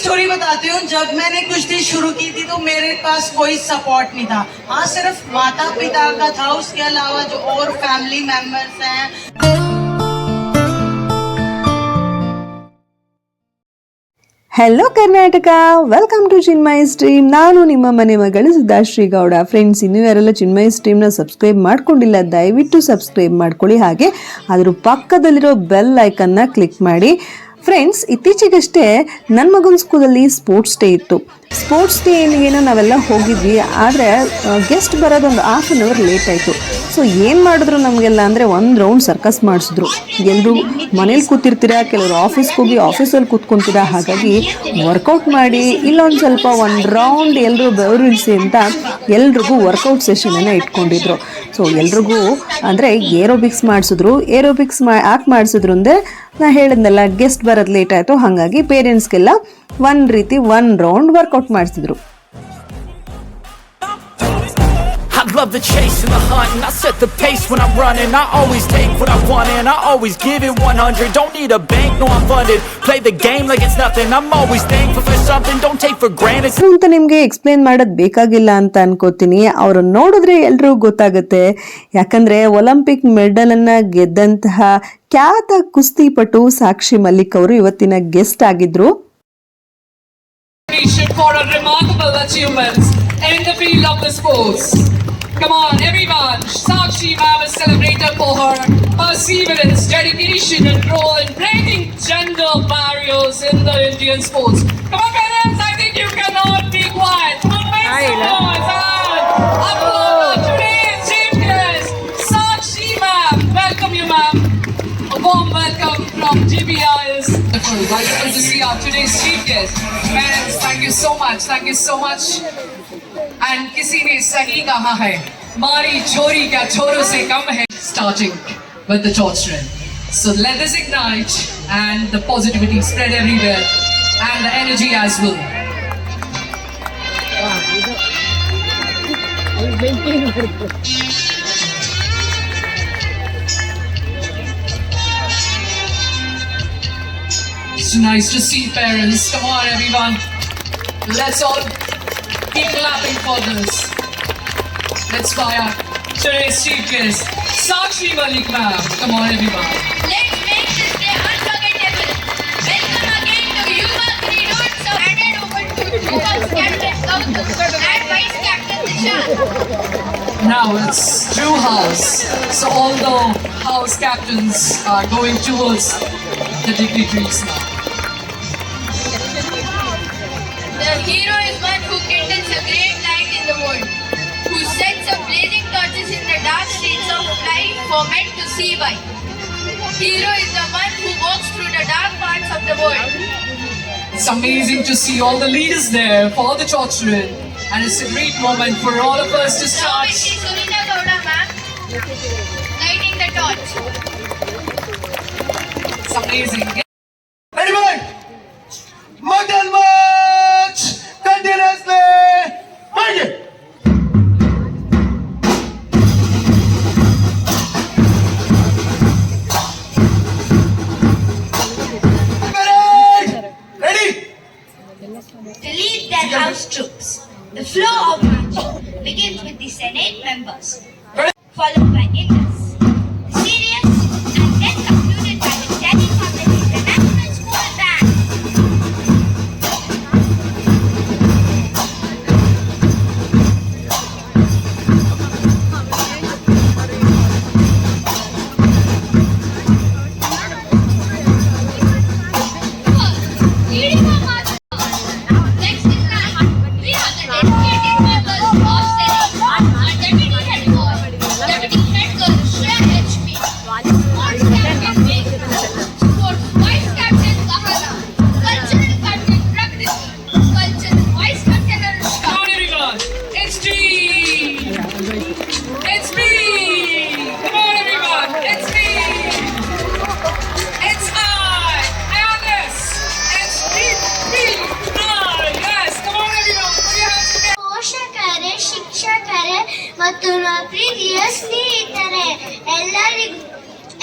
Story बताती हूँ. जब मैंने कुश्ती शुरू की थी तो मेरे पास कोई सपोर्ट नहीं था. हाँ, सिर्फ माता पिता का था. उसके अलावा जो और फैमिली मेंबर्स हैं. Hello Karnataka, welcome to Chinmaya stream. ನಾನು ನಿಮ್ಮ ಮನೆ ಮಗಳು ಸುಧಾಶ್ರೀ ಗೌಡ. ಫ್ರೆಂಡ್ಸ್, ಇನ್ನೂ ಯಾರೆಲ್ಲ ಚಿನ್ಮಯ ಸ್ಟ್ರೀಮ್ನ ಸಬ್ಸ್ಕ್ರೈಬ್ ಮಾಡ್ಕೊಂಡಿಲ್ಲ, ದಯವಿಟ್ಟು ಸಬ್ಸ್ಕ್ರೈಬ್ ಮಾಡ್ಕೊಳ್ಳಿ. ಹಾಗೆ ಅದ್ರ ಪಕ್ಕದಲ್ಲಿರೋ ಬೆಲ್ ಐಕನ್ನ ಕ್ಲಿಕ್ ಮಾಡಿ. ಫ್ರೆಂಡ್ಸ್, ಇತ್ತೀಚೆಗಷ್ಟೇ ನನ್ನ ಮಗನ ಸ್ಕೂಲಲ್ಲಿ ಸ್ಪೋರ್ಟ್ಸ್ ಡೇ ಇತ್ತು. ಸ್ಪೋರ್ಟ್ಸ್ ಡೇ ಏನೋ ನಾವೆಲ್ಲ ಹೋಗಿದ್ವಿ, ಆದರೆ ಗೆಸ್ಟ್ ಬರೋದೊಂದು ಹಾಫ್ ಆನ್ ಅವರ್ ಲೇಟ್ ಆಯಿತು. ಸೊ ಏನು ಮಾಡಿದ್ರು ನಮಗೆಲ್ಲ ಅಂದರೆ ಒಂದು ರೌಂಡ್ ಸರ್ಕಸ್ ಮಾಡಿಸಿದ್ರು. ಎಲ್ಲರೂ ಮನೇಲಿ ಕೂತಿರ್ತೀರಾ, ಕೆಲವರು ಆಫೀಸ್ಗೆ ಹೋಗಿ ಆಫೀಸಲ್ಲಿ ಕೂತ್ಕೊತೀರಾ, ಹಾಗಾಗಿ ವರ್ಕೌಟ್ ಮಾಡಿ ಇಲ್ಲೊಂದು ಸ್ವಲ್ಪ ಒಂದು ರೌಂಡ್ ಎಲ್ಲರೂ ಬೆವರಿಳಿಸಿ ಅಂತ ಎಲ್ರಿಗೂ ವರ್ಕೌಟ್ ಸೆಷನನ್ನು ಇಟ್ಕೊಂಡಿದ್ರು. ಸೊ ಎಲ್ರಿಗೂ ಅಂದರೆ ಏರೋಬಿಕ್ಸ್ ಮಾಡಿಸಿದ್ರು. ಏರೋಬಿಕ್ಸ್ ಯಾಕೆ ಮಾಡಿಸಿದ್ರು ಅಂದರೆ, ನಾ ಹೇಳಿದ್ನಲ್ಲ ಗೆಸ್ಟ್ ಬರೋದು ಲೇಟ್ ಆಯಿತು, ಹಾಗಾಗಿ ಪೇರೆಂಟ್ಸ್ಗೆಲ್ಲ ಒಂದು ರೌಂಡ್ ವರ್ಕೌಟ್ ಮಾಡಿಸಿದ್ರು. I love the chase and the hunt, and I set the pace when I'm running. I always take what I want and I always give it 100. Don't need a bank, no I'm funded. Play the game like it's nothing. I'm always thankful for something. Don't take for granted. ಅಂತ ನಿಮಗೆ explain ಮಾಡೋದು ಬೇಕಾಗಿಲ್ಲ ಅಂತ ಅನ್ಕೋತೀನಿ. ಅವ್ರನ್ನ ನೋಡಿದ್ರೆ ಎಲ್ರಿಗೂ ಗೊತ್ತಾಗುತ್ತೆ. ಯಾಕಂದ್ರೆ ಒಲಿಂಪಿಕ್ ಮೆಡಲ್ ಅನ್ನ ಗೆದ್ದಂತಹ ಖ್ಯಾತ ಕುಸ್ತಿಪಟು ಸಾಕ್ಷಿ ಮಲ್ಲಿಕ್ ಅವರು ಇವತ್ತಿನ ಗೆಸ್ಟ್ ಆಗಿದ್ರು. For a remarkable achievements in the field of the sports. Come on, everyone. Sakshi ma'am is celebrated for her perseverance, dedication, and role in breaking gender barriers in the Indian sports. Come on, parents. I think you cannot be quiet. Come on, make some noise. And applaud today's chief guest, Sakshi ma'am. Welcome you, ma'am. A warm welcome from GBI is wonderful to see our today's chief guest. Parents, thank you so much. Thank you so much. And किसी ने सही कहा है, मारी छोरी क्या छोरों से कम है. Starting with the children. So let this ignite and the positivity spread everywhere and the energy as well. It's nice to see parents. Come on, everyone. Let's all keep clapping for this. Let's fire today's chief guest, Sakshi Malik ma'am. Come on, everyone. Let's make this day unforgettable. Welcome again to Yuva Creedot. So handed over to Yuva's captain Gautam and vice captain Disha. Now it's Drew House. So all the house captains are going towards the dignitaries now. The hero is one who kindles a great light in the world, who sets up blazing torches in the dark streets of life for men to see by. Hero is the one who walks through the dark parts of the world. It's amazing to see all the leaders there for the children, and it's a great moment for all of us to Now start. it is Sunita Gowda ma'am lighting the torch. It's amazing. Anyone? Model march continuously. March it. Ready? To lead their house troops, the flow of marching begins with the Senate members, followed by Ignis, serious, and then concluded by the Delhi Public International School Band. Leading the march. Next in line, we have the dedicated members of Senate, our deputy head girl, Shreya HP, sports captain Megha, sports vice captain Kahana, cultural captain Prakriti, cultural vice captain Anushka. Come on, everyone. It's G. It's me. Come on, everyone. It's me. It's I. And this. It's me. I. Yes. Come on, everyone. Put your hands together. ಪೋಷಕರೇ, ಶಿಕ್ಷಕರೇ ಮತ್ತು ಪ್ರೀತಿಯ ಸ್ನೇಹಿತರೆ,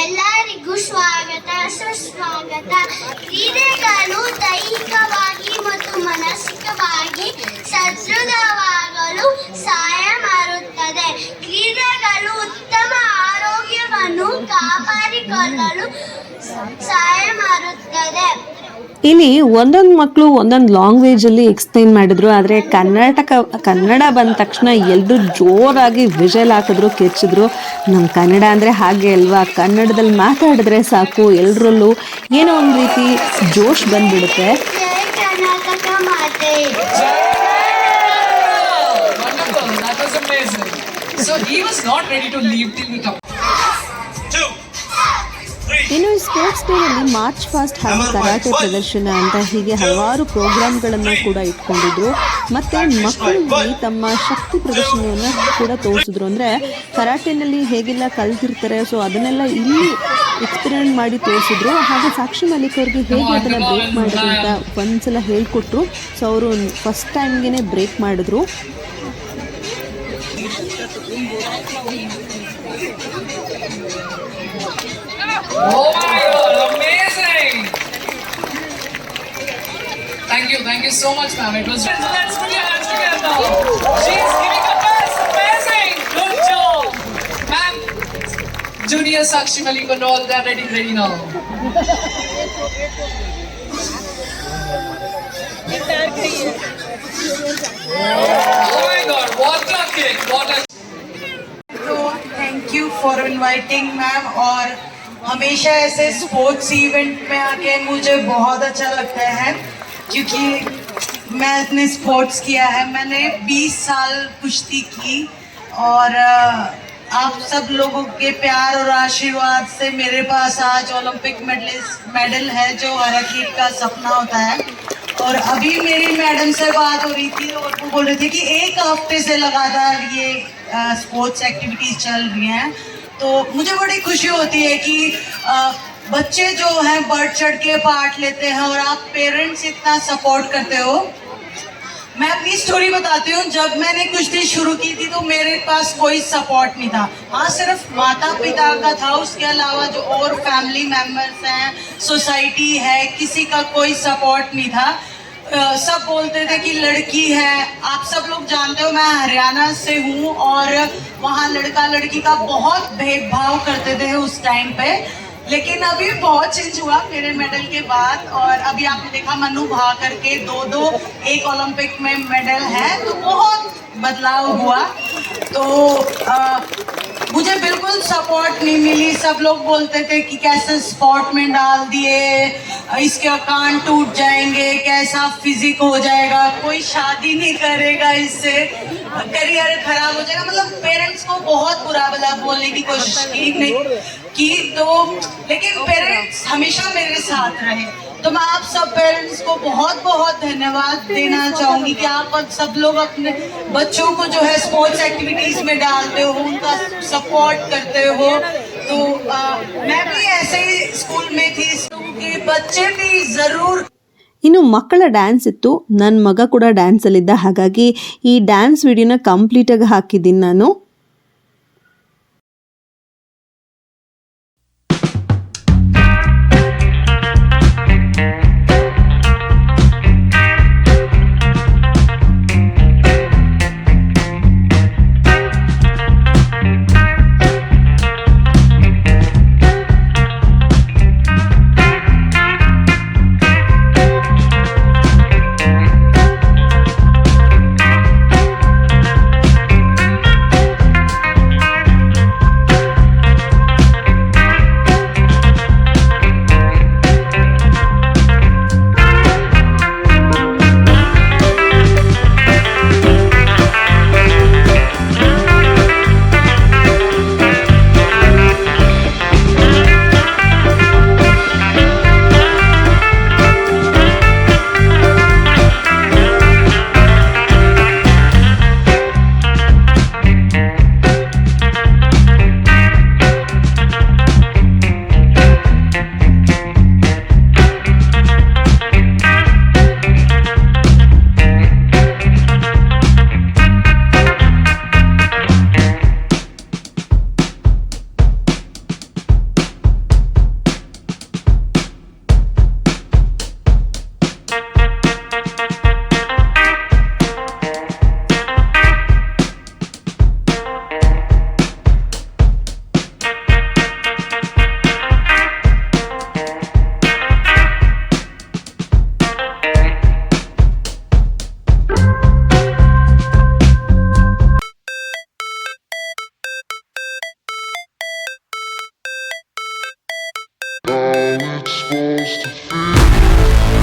ಎಲ್ಲರಿಗೂ ಸ್ವಾಗತ ಸುಸ್ವಾಗತ. ಕ್ರೀಡೆಗಳು ದೈಹಿಕವಾಗಿ ಮತ್ತು ಮಾನಸಿಕವಾಗಿ ಸದೃಢವಾಗಲು ಸಹಾಯ ಮಾಡುತ್ತದೆ. ಕ್ರೀಡೆಗಳು ಉತ್ತಮ ಆರೋಗ್ಯವನ್ನು ಕಾಪಾಡಿಕೊಳ್ಳಲು ಸಹಾಯ ಮಾಡುತ್ತದೆ. ಇಲ್ಲಿ ಒಂದೊಂದು ಮಕ್ಕಳು ಒಂದೊಂದು ಲ್ಯಾಂಗ್ವೇಜಲ್ಲಿ ಎಕ್ಸ್ಪ್ಲೈನ್ ಮಾಡಿದ್ರು. ಆದರೆ ಕನ್ನಡ ಬಂದ ತಕ್ಷಣ ಎಲ್ಲರೂ ಜೋರಾಗಿ ವಿಷಲ್ ಹಾಕಿದ್ರು, ಕಿರ್ಚಿದ್ರು. ನಮ್ಮ ಕನ್ನಡ ಅಂದರೆ ಹಾಗೆ ಅಲ್ವಾ, ಕನ್ನಡದಲ್ಲಿ ಮಾತಾಡಿದ್ರೆ ಸಾಕು ಎಲ್ಲರಲ್ಲೂ ಏನೋ ಒಂದು ರೀತಿ ಜೋಶ್ ಬಂದ್ಬಿಡುತ್ತೆ. ಜೈ ಕರ್ನಾಟಕ ಮಾತೆ. Wonderful, that was amazing. So he was not ready to leave till we come. ಇನ್ನು ಈ ಸ್ಪೋರ್ಟ್ಸ್ ಡೇನಲ್ಲಿ ಮಾರ್ಚ್ ಪಾಸ್ಟ್ ಹಾಗೂ ಕರಾಟೆ ಪ್ರದರ್ಶನ ಅಂತ ಹೀಗೆ ಹಲವಾರು ಪ್ರೋಗ್ರಾಮ್ಗಳನ್ನು ಕೂಡ ಇಟ್ಕೊಂಡಿದ್ರು. ಮತ್ತು ಮಕ್ಕಳಿಗೆ ತಮ್ಮ ಶಕ್ತಿ ಪ್ರದರ್ಶನವನ್ನು ಕೂಡ ತೋರಿಸಿದ್ರು. ಅಂದರೆ ಕರಾಟೆನಲ್ಲಿ ಹೇಗೆಲ್ಲ ಕಲ್ತಿರ್ತಾರೆ, ಸೊ ಅದನ್ನೆಲ್ಲ ಇಲ್ಲಿ ಎಕ್ಸ್ಪೆರಿಮೆಂಟ್ ಮಾಡಿ ತೋರಿಸಿದ್ರು. ಹಾಗೆ ಸಾಕ್ಷಿ ಮಲಿಕ್ ಅವ್ರಿಗೆ ಹೇಗೆ ಅದನ್ನು ಬ್ರೇಕ್ ಮಾಡೋದು ಅಂತ ಒಂದ್ಸಲ ಹೇಳ್ಕೊಟ್ರು. ಸೊ ಅವರು ಫಸ್ಟ್ ಟೈಮ್ಗೆ ಬ್ರೇಕ್ ಮಾಡಿದ್ರು. Oh my God, amazing! Thank you so much, ma'am. It was. Let's put your hands together. She's giving her best. Amazing, good job, ma'am. Junior Sakshi Malik and all, they're ready now. Oh my God, what a kick! What a. तो thank you for inviting ma'am. और हमेशा ऐसे sports event में आके मुझे बहुत अच्छा लगता है, क्योंकि मैंने स्पोर्ट्स किया है. मैंने 20 साल कुश्ती की और आप सब लोगों के प्यार और आशीर्वाद से मेरे पास आज ओलंपिक मेडल है, जो हर एथलीट का सपना होता है. और अभी मेरी मैडम से बात हो रही थी और वो बोल रहे थे कि 1 हफ्ते से लगातार ये स्पोर्ट्स एक्टिविटीज चल रही हैं. तो मुझे बड़ी खुशी होती है कि बच्चे जो हैं बढ़ चढ़ के पार्ट लेते हैं और आप पेरेंट्स इतना सपोर्ट करते हो. मैं अपनी स्टोरी बताती हूँ. जब मैंने कुश्ती शुरू की थी तो मेरे पास कोई सपोर्ट नहीं था. हाँ, सिर्फ माता पिता का था. उसके अलावा जो और फैमिली मेम्बर्स हैं, सोसाइटी है, किसी का कोई सपोर्ट नहीं था. सब बोलते थे कि लड़की है. आप सब लोग जानते हो मैं हरियाणा से हूँ और वहाँ लड़का लड़की का बहुत भेदभाव करते थे उस टाइम पे. लेकिन अभी बहुत चेंज हुआ मेरे मेडल के बाद. और अभी आपने देखा मनु भाकर के 2 एक ओलंपिक में मेडल है, तो बहुत बदलाव हुआ. तो मुझे बिल्कुल सपोर्ट नहीं मिली. सब लोग बोलते थे कि कैसे स्पोर्ट में डाल दिए, इसके कान टूट जाएंगे, कैसा फिजिक हो जाएगा, कोई शादी नहीं करेगा, इससे करियर खराब हो जाएगा. मतलब पेरेंट्स को बहुत बुरा भला बोलने की कोशिश की तो लेकिन पेरेंट्स हमेशा मेरे साथ रहे. तो मैं आप सब पेरेंट्स को बहुत बहुत धन्यवाद देना चाहूँगी कि आप सब लोग अपने बच्चों को जो है स्पोर्ट्स एक्टिविटीज़ में डालते हो, उनका सपोर्ट करते हो. तो मैं भी ऐसे ही स्कूल में थी, के बच्चे भी ज़रूर. ಇನ್ನು ಮಕ್ಕಳ ಡ್ಯಾನ್ಸ್ ಇತ್ತು. ನನ್ನ ಮಗ ಕೂಡ ಡ್ಯಾನ್ಸಲ್ಲಿದ್ದ, ಹಾಗಾಗಿ ಈ ಡ್ಯಾನ್ಸ್ ವಿಡಿಯೋನ ಕಂಪ್ಲೀಟಾಗಿ ಹಾಕಿದ್ದೀನಿ ನಾನು.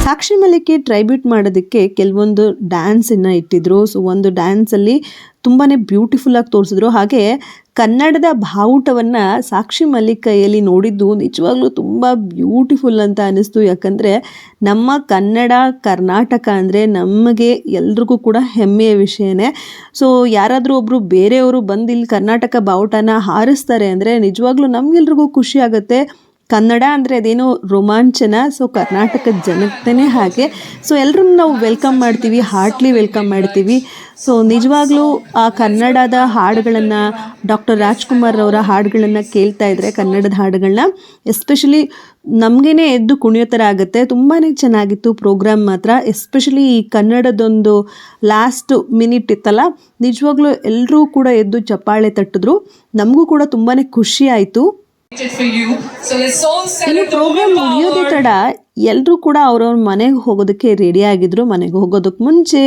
ಸಾಕ್ಷಿ ಮಲ್ಲಿಕ್ಗೆ ಟ್ರೈಬ್ಯೂಟ್ ಮಾಡೋದಕ್ಕೆ ಕೆಲವೊಂದು ಡ್ಯಾನ್ಸನ್ನು ಇಟ್ಟಿದ್ರು. ಸೊ ಒಂದು ಡ್ಯಾನ್ಸಲ್ಲಿ ತುಂಬಾ ಬ್ಯೂಟಿಫುಲ್ಲಾಗಿ ತೋರಿಸಿದ್ರು. ಹಾಗೆ ಕನ್ನಡದ ಬಾವುಟವನ್ನು ಸಾಕ್ಷಿ ಮಲ್ಲಿಕ್ ಕೈಯಲ್ಲಿ ನೋಡಿದ್ದು ನಿಜವಾಗ್ಲೂ ತುಂಬ ಬ್ಯೂಟಿಫುಲ್ ಅಂತ ಅನ್ನಿಸ್ತು. ಯಾಕಂದರೆ ನಮ್ಮ ಕರ್ನಾಟಕ ಅಂದರೆ ನಮಗೆ ಎಲ್ರಿಗೂ ಕೂಡ ಹೆಮ್ಮೆಯ ವಿಷಯನೇ. ಸೊ ಯಾರಾದರೂ ಒಬ್ಬರು ಬೇರೆಯವರು ಬಂದು ಇಲ್ಲಿ ಕರ್ನಾಟಕ ಬಾವುಟನ ಹಾರಿಸ್ತಾರೆ ಅಂದರೆ ನಿಜವಾಗ್ಲೂ ನಮಗೆಲ್ರಿಗೂ ಖುಷಿ ಆಗುತ್ತೆ. ಕನ್ನಡ ಅಂದರೆ ಅದೇನೋ ರೋಮಾಂಚನ. ಸೊ ಕರ್ನಾಟಕದ ಜನತೆನೇ ಹಾಗೆ. ಸೊ ಎಲ್ಲರೂ ನಾವು ವೆಲ್ಕಮ್ ಮಾಡ್ತೀವಿ, ಹಾರ್ಟ್ಲಿ ವೆಲ್ಕಮ್ ಮಾಡ್ತೀವಿ. ಸೊ ನಿಜವಾಗ್ಲೂ ಆ ಕನ್ನಡದ ಹಾಡುಗಳನ್ನು, ಡಾಕ್ಟರ್ ರಾಜ್ಕುಮಾರ್ ಅವರ ಹಾಡುಗಳನ್ನು ಕೇಳ್ತಾ ಇದ್ದರೆ, ಕನ್ನಡದ ಹಾಡುಗಳನ್ನ ಎಸ್ಪೆಷಲಿ ನಮಗೇನೆ ಎದ್ದು ಕುಣಿಯೋ ಥರ ಆಗುತ್ತೆ. ತುಂಬಾ ಚೆನ್ನಾಗಿತ್ತು ಪ್ರೋಗ್ರಾಮ್ ಮಾತ್ರ. ಎಸ್ಪೆಷಲಿ ಈ ಕನ್ನಡದೊಂದು ಲಾಸ್ಟ್ ಮಿನಿಟ್ ಇತ್ತಲ್ಲ, ನಿಜವಾಗ್ಲೂ ಎಲ್ಲರೂ ಕೂಡ ಎದ್ದು ಚಪ್ಪಾಳೆ ತಟ್ಟಿದ್ರು. ನಮಗೂ ಕೂಡ ತುಂಬಾ ಖುಷಿ ಆಯಿತು. ಇನ್ನು ಪ್ರೋಗ್ರಾಮ್ ಮುಗಿಯೋದೇ ತಡ ಎಲ್ಲರೂ ಕೂಡ ಅವ್ರವ್ರ ಮನೆಗೆ ಹೋಗೋದಕ್ಕೆ ರೆಡಿ ಆಗಿದ್ರು. ಮನೆಗೆ ಹೋಗೋದಕ್ಕೆ ಮುಂಚೆ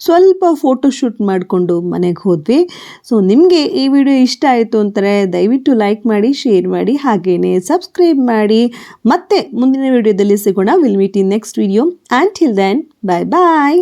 ಸ್ವಲ್ಪ ಫೋಟೋಶೂಟ್ ಮಾಡಿಕೊಂಡು ಮನೆಗೆ ಹೋದ್ವಿ. ಸೊ ನಿಮಗೆ ಈ ವಿಡಿಯೋ ಇಷ್ಟ ಆಯಿತು ಅಂತಾರೆ ದಯವಿಟ್ಟು ಲೈಕ್ ಮಾಡಿ, ಶೇರ್ ಮಾಡಿ, ಹಾಗೆಯೇ ಸಬ್ಸ್ಕ್ರೈಬ್ ಮಾಡಿ. ಮತ್ತೆ ಮುಂದಿನ ವಿಡಿಯೋದಲ್ಲಿ ಸಿಗೋಣ. Will meet in next video. And till then, bye bye.